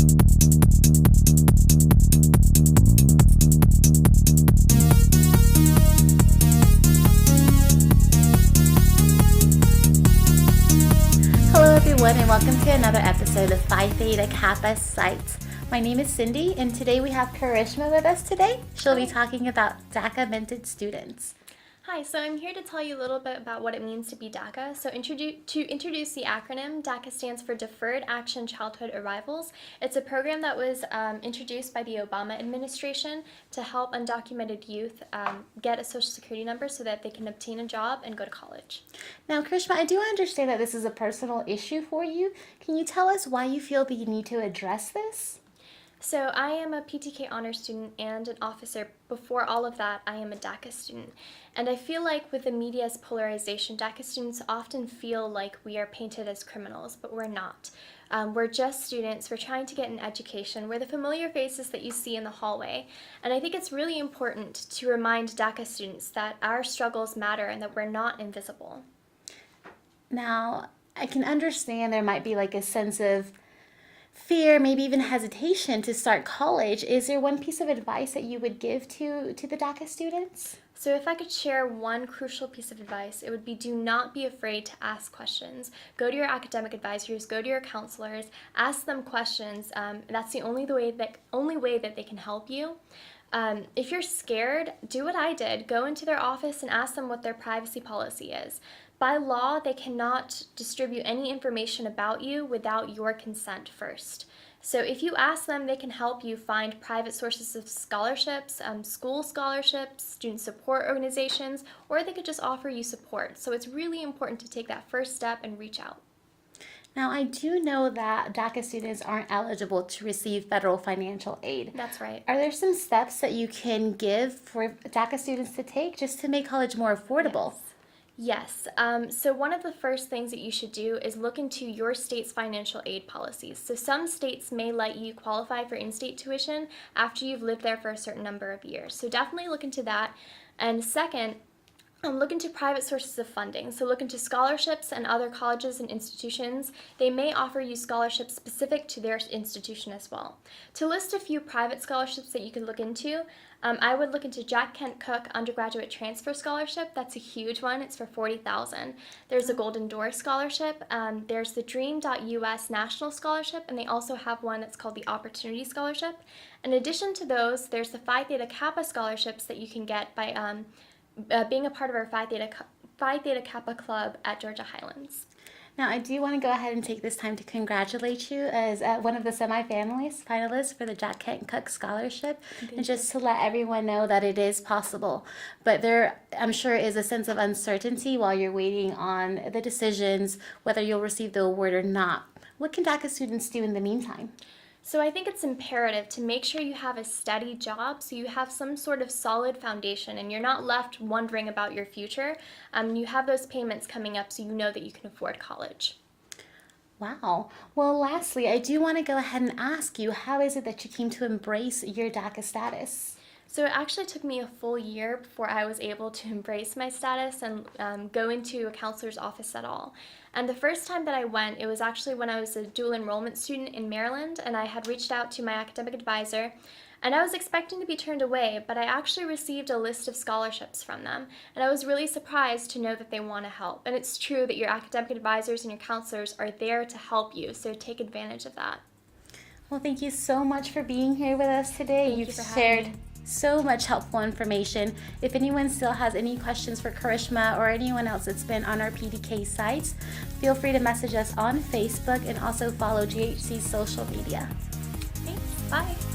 Hello everyone and welcome to another episode of Phi Theta Kappa Sites. My name is Cindy and today we have Karishma with us today. She'll be talking about DACA minted students. Hi, so I'm here to tell you a little bit about what it means to be DACA. So to introduce the acronym, DACA stands for Deferred Action Childhood Arrivals. It's a program that was introduced by the Obama administration to help undocumented youth get a social security number so that they can obtain a job and go to college. Now Karishma, I do understand that this is a personal issue for you. Can you tell us why you feel that you need to address this? So I am a PTK honors student and an officer. Before all of that, I am a DACA student. And I feel like with the media's polarization, DACA students often feel like we are painted as criminals, but we're not. We're just students. We're trying to get an education. We're the familiar faces that you see in the hallway. And I think it's really important to remind DACA students that our struggles matter and that we're not invisible. Now, I can understand there might be like a sense of fear, maybe even hesitation to start college. Is there one piece of advice that you would give to the DACA students? So if I could share one crucial piece of advice, it would be do not be afraid to ask questions. Go to your academic advisors, go to your counselors, ask them questions. That's the only way that they can help you. If you're scared, do what I did. Go into their office and ask them what their privacy policy is. By law, they cannot distribute any information about you without your consent first. So if you ask them, they can help you find private sources of scholarships, school scholarships, student support organizations, or they could just offer you support. So it's really important to take that first step and reach out. Now, I do know that DACA students aren't eligible to receive federal financial aid. That's right. Are there some steps that you can give for DACA students to take just to make college more affordable? Yes. So one of the first things that you should do is look into your state's financial aid policies. So some states may let you qualify for in-state tuition after you've lived there for a certain number of years. So definitely look into that. And second, look into private sources of funding. So look into scholarships and other colleges and institutions. They may offer you scholarships specific to their institution as well. To list a few private scholarships that you could look into, I would look into Jack Kent Cooke Undergraduate Transfer Scholarship. That's a huge one. It's for $40,000. There's a Golden Door Scholarship. There's the Dream.US National Scholarship, and they also have one that's called the Opportunity Scholarship. In addition to those, there's the Phi Theta Kappa scholarships that you can get by being a part of our Phi Theta Kappa Club at Georgia Highlands. Now, I do want to go ahead and take this time to congratulate you as one of the finalists for the Jack Kent Cooke Scholarship, and just to let everyone know that it is possible. But there, I'm sure, is a sense of uncertainty while you're waiting on the decisions, whether you'll receive the award or not. What can DACA students do in the meantime? So I think it's imperative to make sure you have a steady job so you have some sort of solid foundation and you're not left wondering about your future. You have those payments coming up so you know that you can afford college. Wow. Well, lastly, I do want to go ahead and ask you, how is it that you came to embrace your DACA status? So it actually took me a full year before I was able to embrace my status and go into a counselor's office at all. And the first time that I went, it was actually when I was a dual enrollment student in Maryland, and I had reached out to my academic advisor, and I was expecting to be turned away, but I actually received a list of scholarships from them, and I was really surprised to know that they want to help. And it's true that your academic advisors and your counselors are there to help you, so take advantage of that. Well, thank you so much for being here with us today. Thank you for having me. So much helpful information. If anyone still has any questions for Karishma or anyone else that's been on our PTK sites, feel free to message us on Facebook and also follow GHC's social media. Thanks. Bye.